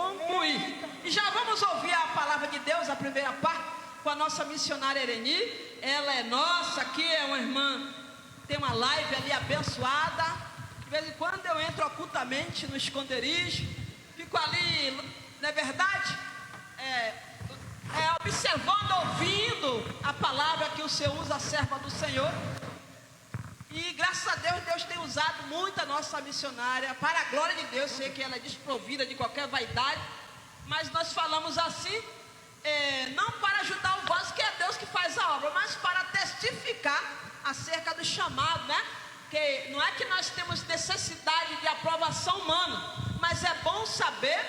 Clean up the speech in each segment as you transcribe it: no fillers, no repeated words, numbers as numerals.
concluir. E já vamos ouvir a palavra de Deus, a primeira parte, com a nossa missionária Ereni. Ela é nossa, aqui é uma irmã, tem uma live ali abençoada. De vez em quando eu entro ocultamente no esconderijo, fico ali, não é verdade? Observando, ouvindo a palavra que o Senhor usa, a serva do Senhor. E graças a Deus, Deus tem usado muito a nossa missionária, para a glória de Deus. Sei que ela é desprovida de qualquer vaidade, mas nós falamos assim, não para ajudar o vaso, que é Deus que faz a obra, mas para testificar acerca do chamado, né? Que não é que nós temos necessidade de aprovação humana, mas é bom saber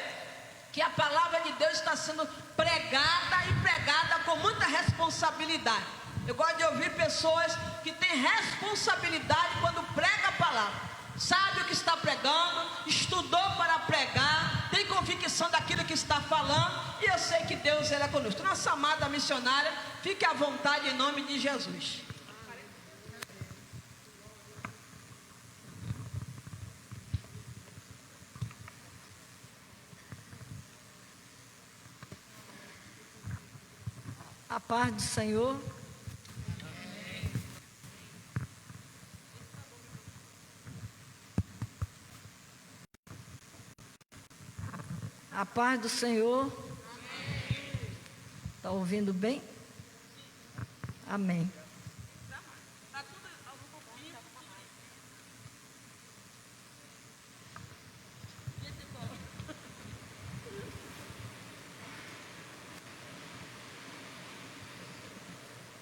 que a palavra de Deus está sendo pregada e pregada com muita responsabilidade. Eu gosto de ouvir pessoas que têm responsabilidade quando prega a palavra, sabe o que está pregando, estudou para pregar, tem convicção daquilo que está falando, e eu sei que Deus é conosco. Nossa amada missionária, fique à vontade em nome de Jesus. A paz do Senhor. A paz do Senhor. Está ouvindo bem? Amém.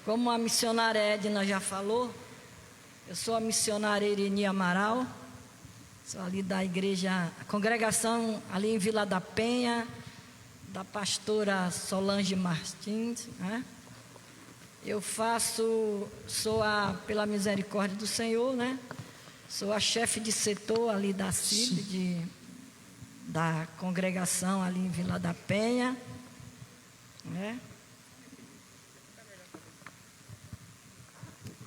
Como a missionária Edna já falou, eu sou a missionária Ereni Amaral, sou ali da igreja, a congregação ali em Vila da Penha, da pastora Solange Martins, né? Eu pela misericórdia do Senhor, né? Sou a chefe de setor ali da CIB, da congregação ali em Vila da Penha, né?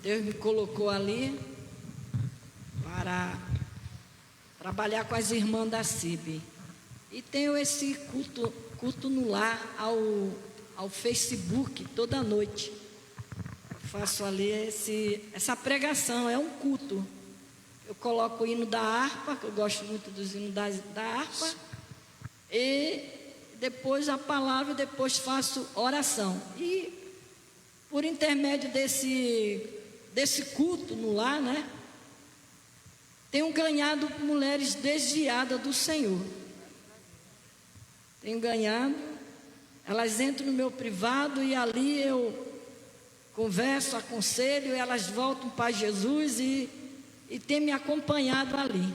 Deus me colocou ali para trabalhar com as irmãs da CIB. E tenho esse culto no lar ao Facebook toda noite. Eu faço ali essa pregação, é um culto. Eu coloco o hino da harpa, que eu gosto muito dos hinos da harpa. E depois a palavra, depois faço oração. E por intermédio desse culto no lar, né? Tenho ganhado mulheres desviadas do Senhor. Tenho ganhado. Elas entram no meu privado e ali eu converso, aconselho, elas voltam para Jesus e tem me acompanhado ali.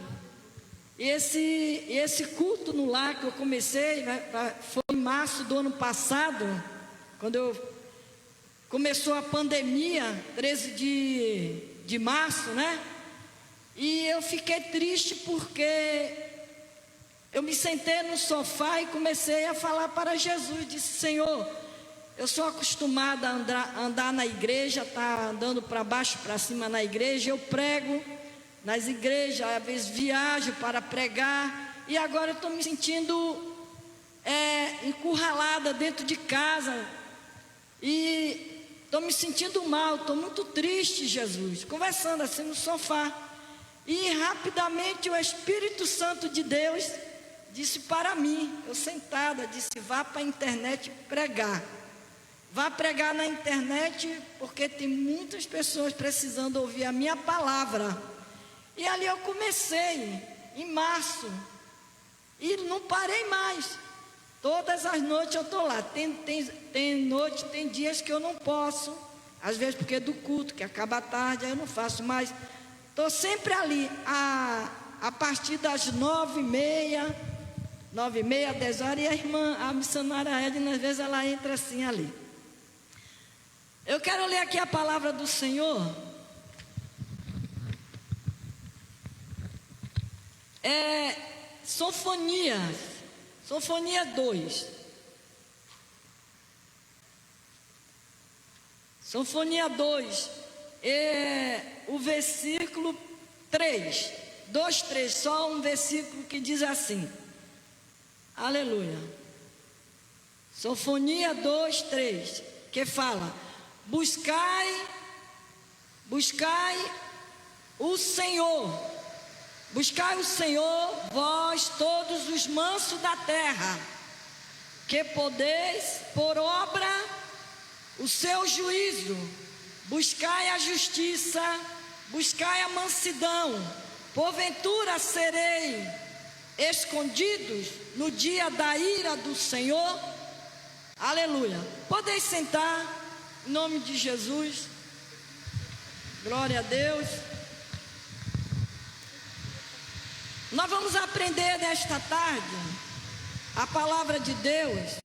E esse culto no lar que eu comecei, foi em março do ano passado, quando começou a pandemia, 13 de março, né? E eu fiquei triste porque eu me sentei no sofá e comecei a falar para Jesus. Disse: Senhor, eu sou acostumada a andar na igreja, tá andando para baixo, para cima na igreja. Eu prego nas igrejas, às vezes viajo para pregar. E agora eu estou me sentindo encurralada dentro de casa. E estou me sentindo mal, estou muito triste, Jesus. Conversando assim no sofá. E rapidamente o Espírito Santo de Deus disse para mim, eu sentada, disse: vá para a internet pregar. Vá pregar na internet, porque tem muitas pessoas precisando ouvir a minha palavra. E ali eu comecei, em março. E não parei mais. Todas as noites eu estou lá. Tem noite, tem dias que eu não posso. Às vezes porque é do culto, que acaba tarde, aí eu não faço mais. Estou sempre ali, a partir das 9h30, 10 horas. E a missionária Edna, às vezes ela entra assim ali. Eu quero ler aqui a palavra do Senhor. Sinfonia 2. Sinfonia 2. O versículo 3. 2, 3. Só um versículo que diz assim: Aleluia. Sofonia 2:3, que fala: buscai o Senhor, vós todos os mansos da terra, que podeis por obra o seu juízo. Buscai a justiça, buscai a mansidão, porventura serei escondidos no dia da ira do Senhor. Aleluia. Podeis sentar, em nome de Jesus. Glória a Deus. Nós vamos aprender nesta tarde a palavra de Deus,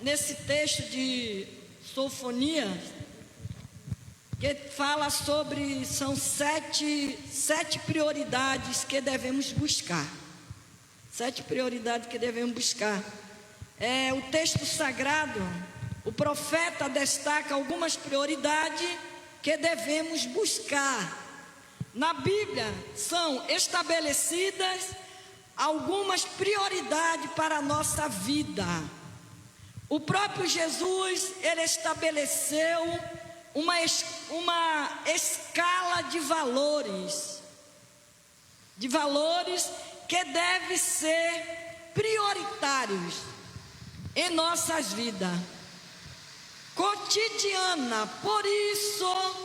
nesse texto de Sofonias, que fala sobre, são sete prioridades que devemos buscar. 7 prioridades que devemos buscar. O texto sagrado, o profeta destaca algumas prioridades que devemos buscar. Na Bíblia são estabelecidas algumas prioridades para a nossa vida. O próprio Jesus, ele estabeleceu uma escala de valores que devem ser prioritários em nossas vidas cotidiana. Por isso,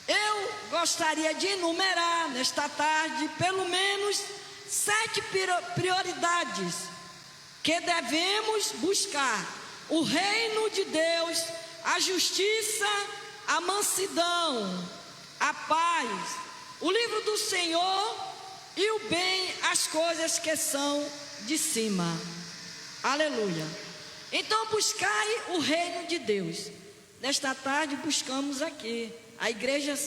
eu gostaria de enumerar nesta tarde pelo menos 7 prioridades que devemos buscar: o reino de Deus, a justiça, a mansidão, a paz, o livro do Senhor e o bem, as coisas que são de cima. Aleluia. Então buscai o reino de Deus. Nesta tarde buscamos aqui. A igreja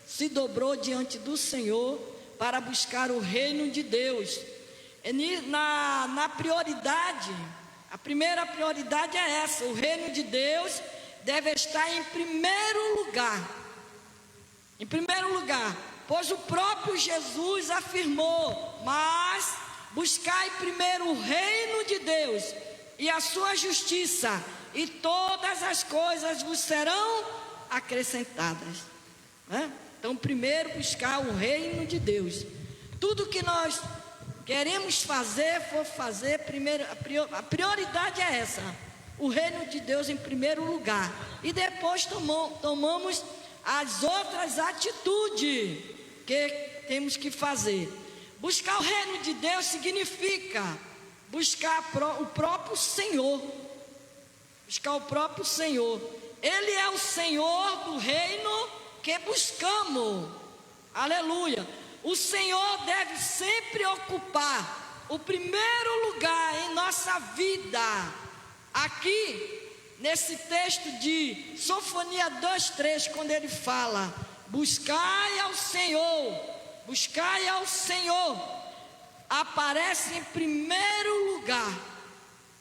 se dobrou diante do Senhor para buscar o reino de Deus. Na prioridade, a primeira prioridade é essa: o reino de Deus deve estar em primeiro lugar. Em primeiro lugar, pois o próprio Jesus afirmou: mas buscai primeiro o reino de Deus e a sua justiça, e todas as coisas vos serão acrescentadas. Então, primeiro buscar o reino de Deus. Tudo que nós queremos fazer, primeiro, a prioridade é essa: o reino de Deus em primeiro lugar, e depois tomamos as outras atitudes que temos que fazer. Buscar o reino de Deus significa buscar o próprio Senhor. Buscar o próprio Senhor. Ele é o Senhor do reino que buscamos. Aleluia. O Senhor deve sempre ocupar o primeiro lugar em nossa vida. Aqui, nesse texto de Sofonia 2:3, quando ele fala: buscai ao Senhor, aparece em primeiro lugar.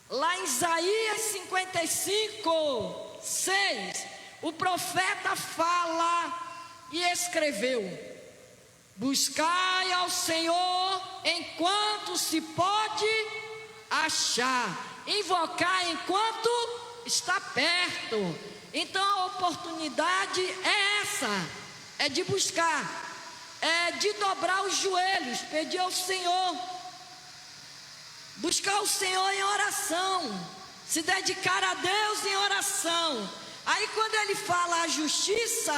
Lá em Isaías 55:6, o profeta fala e escreveu: buscai ao Senhor enquanto se pode achar, invocar enquanto está perto. Então a oportunidade é essa, é de buscar, é de dobrar os joelhos, pedir ao Senhor, buscar o Senhor em oração, se dedicar a Deus em oração. Aí quando ele fala a justiça,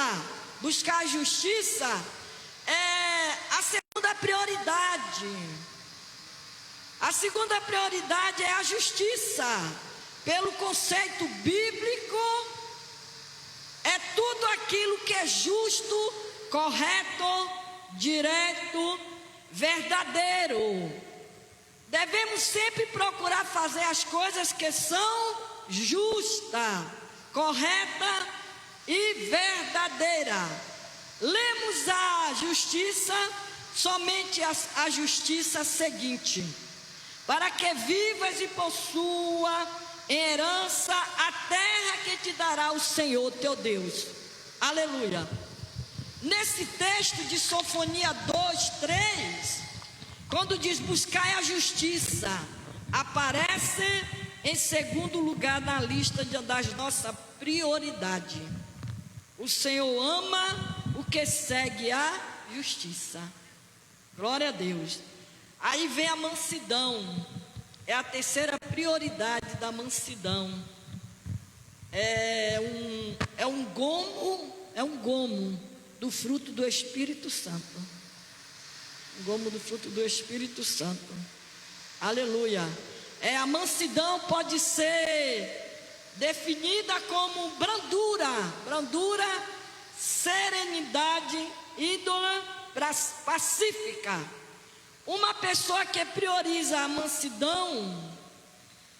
buscar a justiça, é a segunda prioridade. A segunda prioridade é a justiça. Pelo conceito bíblico, é tudo aquilo que é justo, correto, direto, verdadeiro. Devemos sempre procurar fazer as coisas que são justas, corretas e verdadeiras. Lemos a justiça, somente a justiça seguinte: para que vivas e possua em herança a terra que te dará o Senhor teu Deus. Aleluia. Nesse texto de Sofonia 2:3, quando diz buscai a justiça, aparece em segundo lugar na lista das nossas prioridades. O Senhor ama o que segue a justiça. Glória a Deus. Aí vem a mansidão. É a terceira prioridade da mansidão. É um gomo do fruto do Espírito Santo. Um gomo do fruto do Espírito Santo. Aleluia. A mansidão pode ser definida como brandura, serenidade, ídola, pacífica. Uma pessoa que prioriza a mansidão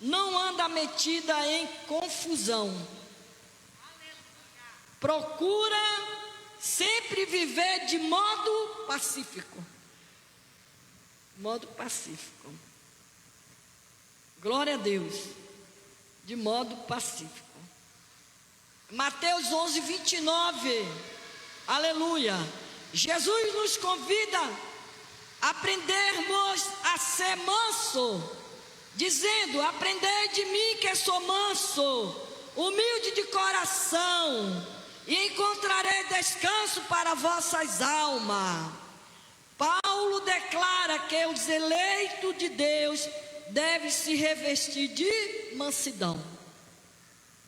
não anda metida em confusão. Procura sempre viver de modo pacífico. Modo pacífico. Glória a Deus. De modo pacífico. Mateus 11, 29. Aleluia. Jesus nos convida a aprendermos a ser manso, dizendo: aprendei de mim que sou manso, humilde de coração, e encontrarei descanso para vossas almas. Paulo declara que os eleitos de Deus devem se revestir de mansidão.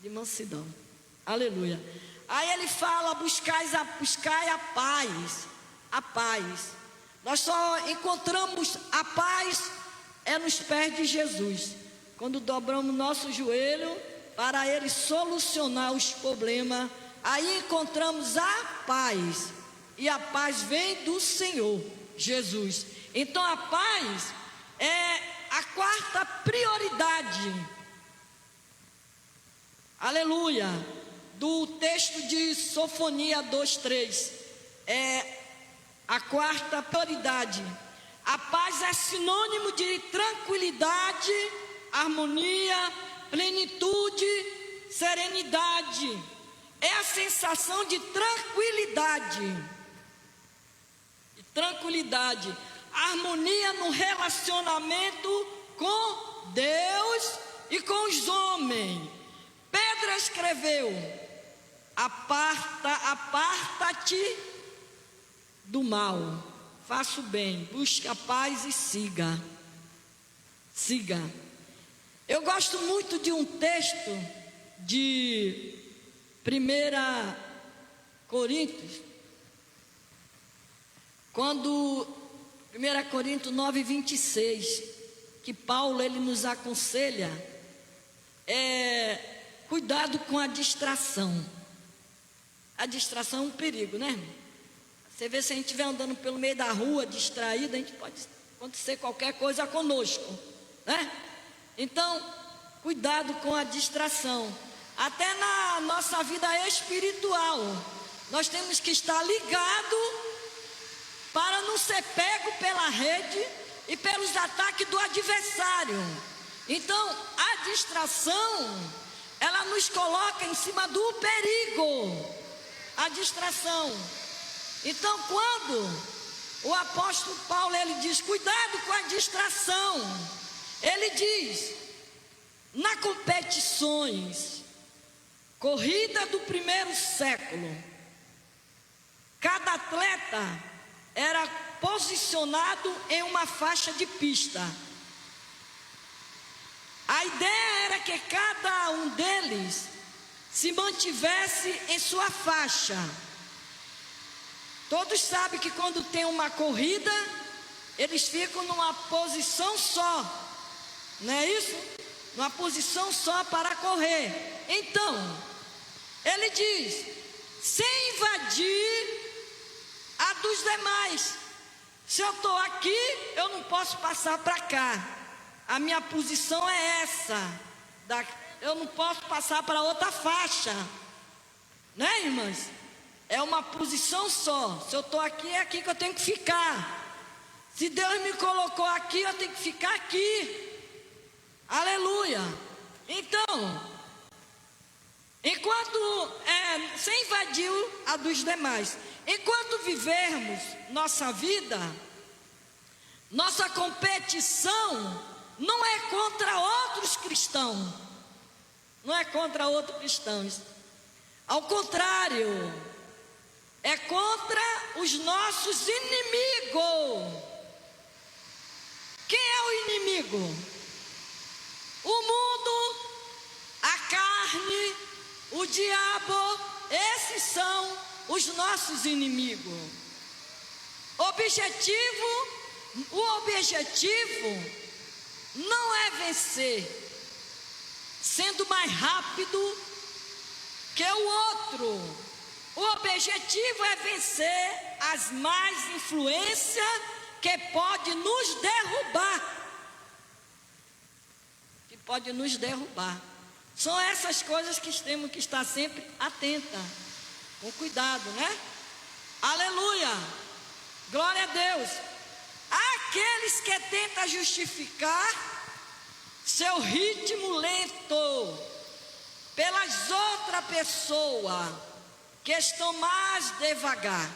De mansidão. Aleluia. Aí ele fala: buscai a paz. A paz. Nós só encontramos a paz nos pés de Jesus. Quando dobramos nosso joelho para Ele solucionar os problemas, aí encontramos a paz. E a paz vem do Senhor Jesus. Então a paz é a quarta prioridade. Aleluia. Do texto de Sofonia 2:3. A quarta prioridade. A paz é sinônimo de tranquilidade, harmonia, plenitude, serenidade. É a sensação de tranquilidade. Tranquilidade, harmonia no relacionamento com Deus e com os homens. Pedro escreveu: aparta-te do mal, faça o bem, busque a paz e siga. Eu gosto muito de um texto de 1 Coríntios, quando 1 Coríntios 9, 26, que Paulo ele nos aconselha, cuidado com a distração. A distração é um perigo, né, irmão? Você vê, se a gente estiver andando pelo meio da rua distraído, a gente pode acontecer qualquer coisa conosco, né? Então, cuidado com a distração. Até na nossa vida espiritual, nós temos que estar ligado para não ser pego pela rede e pelos ataques do adversário. Então, a distração, ela nos coloca em cima do perigo. A distração. Então, quando o apóstolo Paulo ele diz: cuidado com a distração, ele diz: na competições, corrida do primeiro século, cada atleta era posicionado em uma faixa de pista. A ideia era que cada um deles se mantivesse em sua faixa. Todos sabem que quando tem uma corrida, eles ficam numa posição só, não é isso? Numa posição só para correr. Então, ele diz: sem invadir a dos demais. Se eu estou aqui, eu não posso passar para cá. A minha posição é essa. Eu não posso passar para outra faixa, né, irmãs? É uma posição só. Se eu estou aqui, é aqui que eu tenho que ficar. Se Deus me colocou aqui, eu tenho que ficar aqui. Aleluia. Então, enquanto sem invadir a dos demais, enquanto vivermos nossa vida, Nossa competição não é contra outros cristãos. Não é contra outros cristãos. Ao contrário, é contra os nossos inimigos. Quem é o inimigo? O mundo, a carne, o diabo. Esses são os nossos inimigos. O objetivo não é vencer sendo mais rápido que o outro. O objetivo é vencer as más influências que pode nos derrubar. Que pode nos derrubar. São essas coisas que temos que estar sempre atenta, com cuidado, né? Aleluia! Glória a Deus! Há aqueles que tentam justificar seu ritmo lento pelas outras pessoas que estão mais devagar.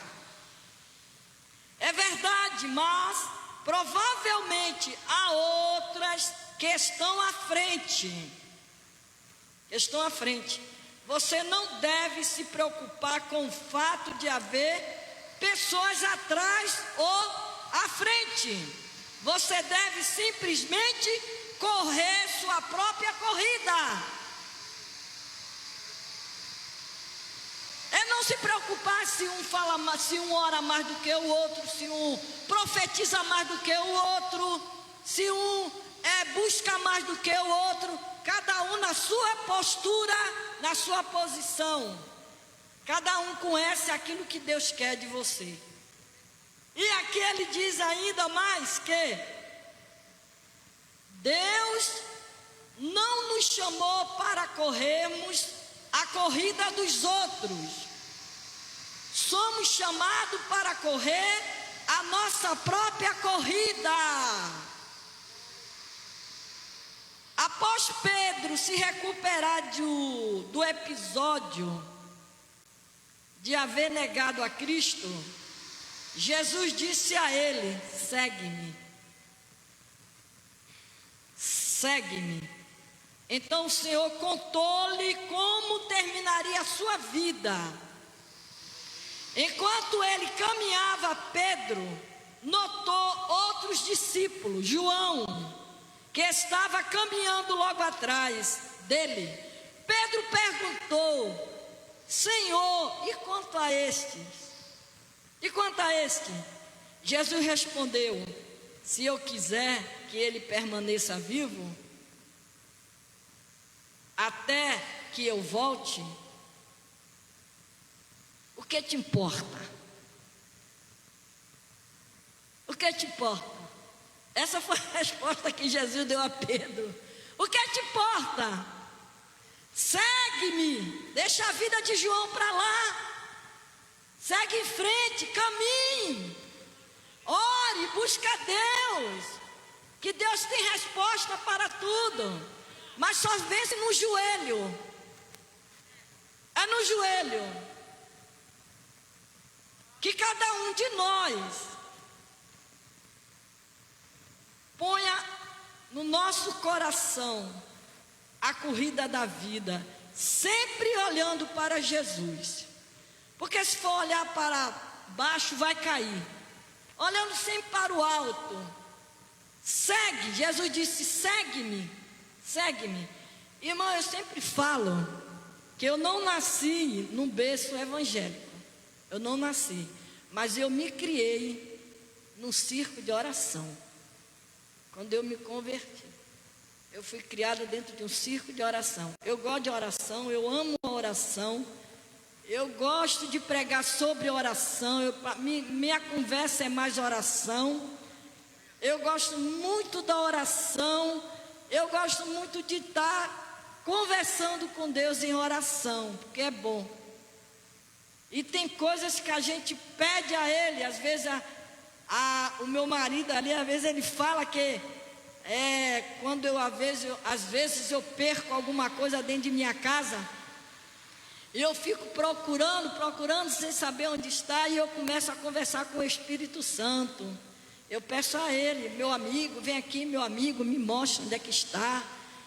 É verdade, mas provavelmente há outras que estão à frente. Você não deve se preocupar com o fato de haver pessoas atrás ou à frente. Você deve simplesmente correr sua própria corrida. É não se preocupar se um fala mais, se um ora mais do que o outro, se um profetiza mais do que o outro, se um busca mais do que o outro. Cada um na sua postura, na sua posição. Cada um conhece aquilo que Deus quer de você. E aqui ele diz ainda mais que Deus não nos chamou para corrermos a corrida dos outros. Somos chamados para correr a nossa própria corrida. Após Pedro se recuperar do episódio de haver negado a Cristo, Jesus disse a ele: segue-me. Segue-me. Então o Senhor contou-lhe como terminaria a sua vida. Enquanto ele caminhava, Pedro notou outros discípulos, João, que estava caminhando logo atrás dele. Pedro perguntou: Senhor, e quanto a estes? E quanto a este? Jesus respondeu: se eu quiser que ele permaneça vivo, até que eu volte, o que te importa? O que te importa? Essa foi a resposta que Jesus deu a Pedro. O que te importa? Segue-me, deixa a vida de João para lá. Segue em frente, caminhe. Ore, busca Deus. Que Deus tem resposta para tudo. Mas só vence no joelho. É no joelho que cada um de nós ponha no nosso coração a corrida da vida, sempre olhando para Jesus. Porque se for olhar para baixo, vai cair. Olhando sempre para o alto. Segue, Jesus disse: segue-me, segue-me. Irmão, eu sempre falo que eu não nasci num berço evangélico. Eu não nasci, mas eu me criei num circo de oração. Quando eu me converti, eu fui criada dentro de um circo de oração. Eu gosto de oração, eu amo a oração. Eu gosto de pregar sobre oração. Minha conversa é mais oração. Eu gosto muito da oração. Eu gosto muito de estar conversando com Deus em oração, porque é bom. E tem coisas que a gente pede a Ele. Às vezes o meu marido ali, às vezes ele fala que quando às vezes eu perco alguma coisa dentro de minha casa, e eu fico procurando sem saber onde está, e eu começo a conversar com o Espírito Santo. Eu peço a ele, meu amigo, vem aqui, meu amigo, me mostra onde é que está.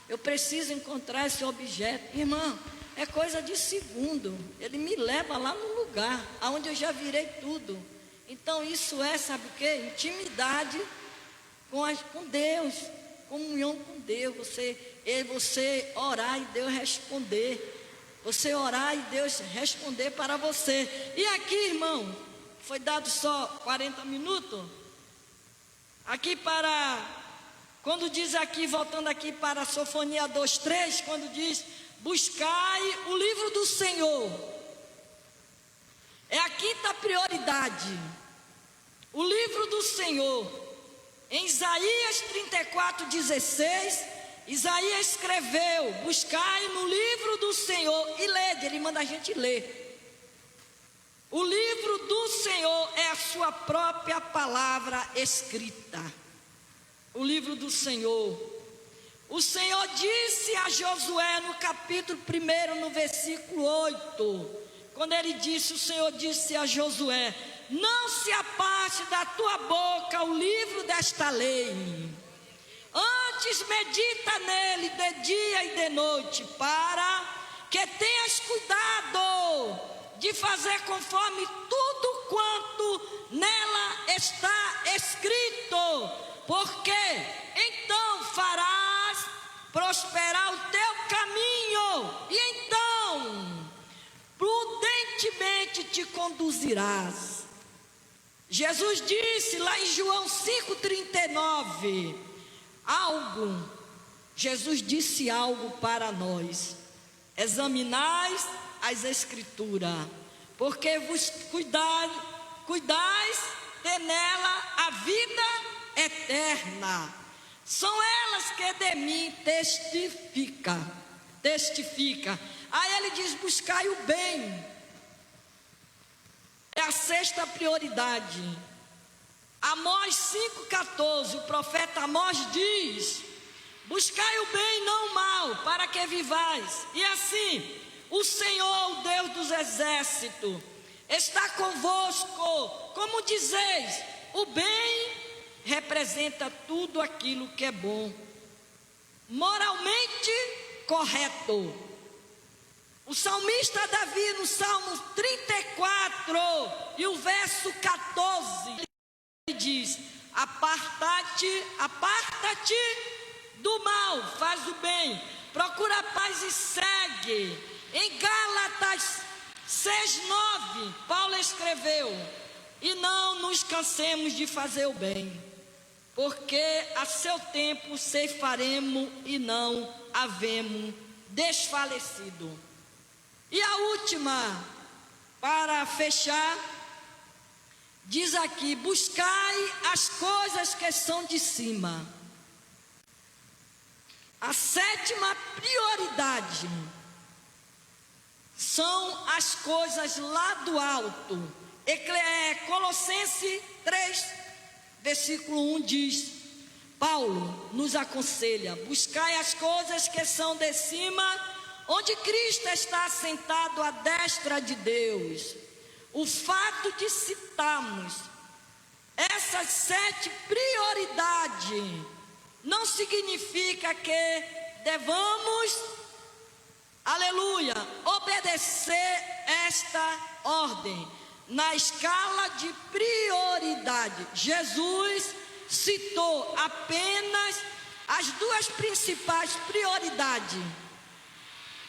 Eu preciso encontrar esse objeto. Irmão, é coisa de segundo. Ele me leva lá no lugar aonde eu já virei tudo. Então isso é, sabe o quê? Intimidade com Deus, comunhão com Deus. Você orar e Deus responder. Você orar e Deus responder para você. E aqui, irmão, foi dado só 40 minutos. Aqui quando diz aqui, voltando aqui para a Sofonia 2:3, quando diz, buscai o livro do Senhor. É a quinta prioridade. O livro do Senhor. Em Isaías 34:16, Isaías escreveu, buscai no livro do Senhor e lede, ele manda a gente ler. O livro do Senhor é a sua própria palavra escrita. O livro do Senhor. O Senhor disse a Josué no capítulo 1, no versículo 8, quando ele disse, o Senhor disse a Josué, não se aparte da tua boca o livro desta lei, antes medita nele de dia e de noite, para que tenhas cuidado de fazer conforme tudo quanto nela está escrito, porque então farás prosperar o teu caminho, e então prudentemente te conduzirás. Jesus disse lá em João 5,39, Jesus disse algo para nós, examinais as escrituras, porque vos cuidais de nela a vida eterna, são elas que de mim testifica. Aí ele diz, buscai o bem, é a sexta prioridade. Amós 5,14, o profeta Amós diz, buscai o bem, não o mal, para que vivais, e assim, o Senhor, o Deus dos exércitos, está convosco, como dizeis, o bem representa tudo aquilo que é bom, moralmente correto. O salmista Davi, no Salmo 34, e o verso 14, ele diz, aparta-te do mal, faz o bem, procura a paz e segue. Em Gálatas 6,9, Paulo escreveu, e não nos cansemos de fazer o bem, porque a seu tempo ceifaremos e não havemos desfalecido. E a última, para fechar, diz aqui, buscai as coisas que são de cima. A sétima prioridade são as coisas lá do alto. Colossenses 3, versículo 1 diz, Paulo nos aconselha, buscai as coisas que são de cima, onde Cristo está assentado à destra de Deus. O fato de citarmos essas 7 prioridades não significa que devamos, aleluia, obedecer esta ordem na escala de prioridade. Jesus citou apenas as 2 principais prioridades: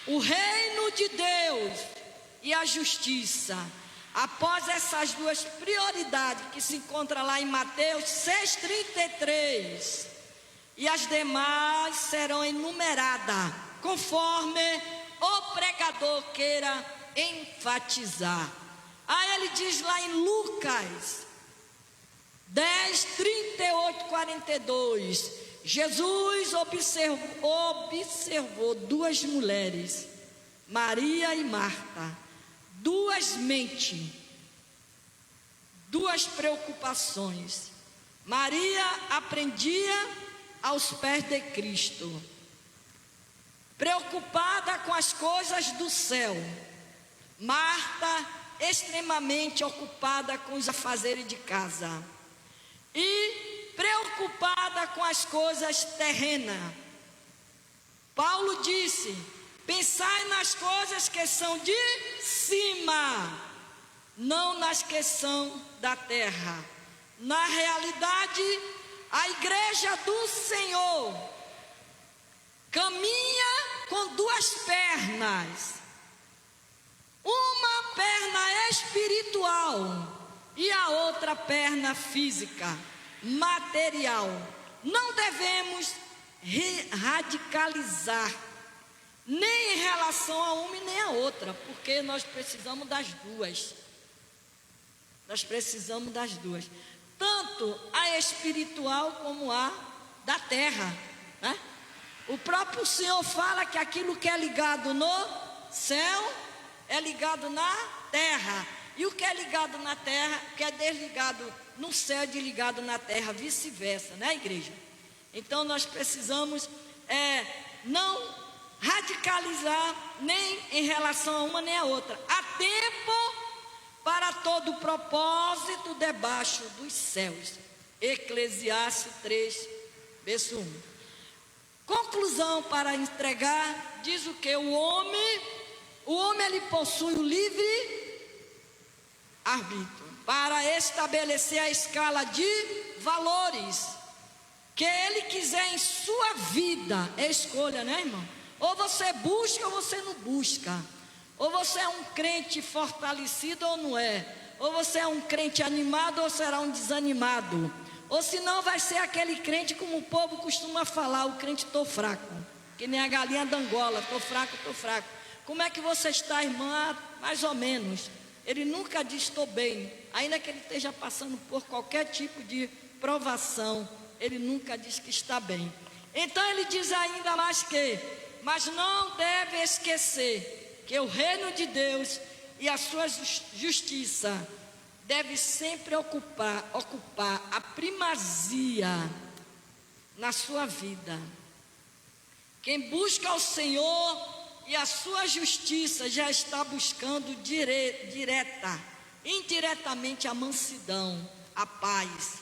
o reino de Deus e a justiça. Após essas 2 prioridades, que se encontra lá em Mateus 6,33, e as demais serão enumeradas, conforme o pregador queira enfatizar. Aí ele diz lá em Lucas 10, 38, 42, Jesus observou 2 mulheres, Maria e Marta, 2 mentes, 2 preocupações. Maria aprendia aos pés de Cristo, preocupada com as coisas do céu. Marta extremamente ocupada com os afazeres de casa. e preocupada com as coisas terrenas. Paulo disse: pensai nas coisas que são de cima, não nas que são da terra. Na realidade, a igreja do Senhor caminha com duas pernas. Uma perna espiritual e a outra perna física, material. Não devemos radicalizar, nem em relação a uma e nem a outra, porque nós precisamos das duas. Nós precisamos das duas, tanto a espiritual como a da terra, né? O próprio Senhor fala que aquilo que é ligado no céu é ligado na terra, e o que é ligado na terra, o que é desligado no céu é desligado na terra, vice-versa, né, igreja? Então nós precisamos não radicalizar nem em relação a uma nem a outra. Há tempo para todo propósito debaixo dos céus. Eclesiastes 3, verso 1. Conclusão para entregar, diz o que? O homem ele possui o livre arbítrio para estabelecer a escala de valores que ele quiser em sua vida. É escolha, né, irmão? Ou você busca ou você não busca. Ou você é um crente fortalecido ou não é. Ou você é um crente animado ou será um desanimado. Ou senão vai ser aquele crente como o povo costuma falar: o crente tô fraco, que nem a galinha da Angola, tô fraco, tô fraco. Como é que você está, irmã? Mais ou menos. Ele nunca diz estou bem, ainda que ele esteja passando por qualquer tipo de provação, ele nunca diz que está bem. Então ele diz ainda mais que: mas não deve esquecer que o reino de Deus e a sua justiça deve sempre ocupar a primazia na sua vida. Quem busca o Senhor e a sua justiça já está buscando indiretamente a mansidão, a paz.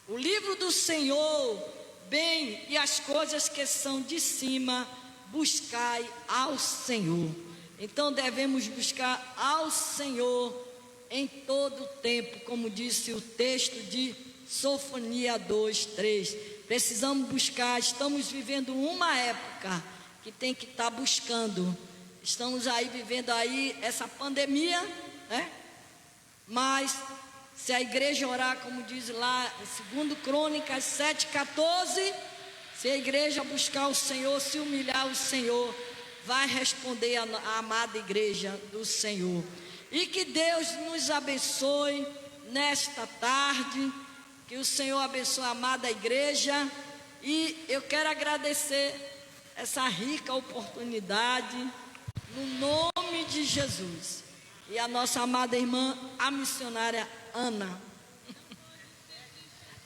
O livro do Senhor, bem, e as coisas que são de cima, buscai ao Senhor. Então devemos buscar ao Senhor em todo o tempo, como disse o texto de Sofonia 2:3. Precisamos buscar. Estamos vivendo uma época que tem que estar buscando. Estamos aí vivendo aí essa pandemia, né? Mas se a igreja orar, como diz lá em 2 Crônicas 7:14, se a igreja buscar o Senhor, se humilhar o Senhor, vai responder a amada igreja do Senhor. E que Deus nos abençoe nesta tarde, que o Senhor abençoe a amada igreja. E eu quero agradecer essa rica oportunidade, no nome de Jesus. E a nossa amada irmã, a missionária Ana.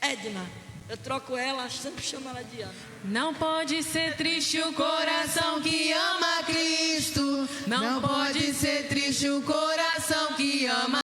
Edna, eu troco ela, sempre chamo ela de Ana. Não pode ser triste o coração que ama Cristo. Não pode ser triste o coração que ama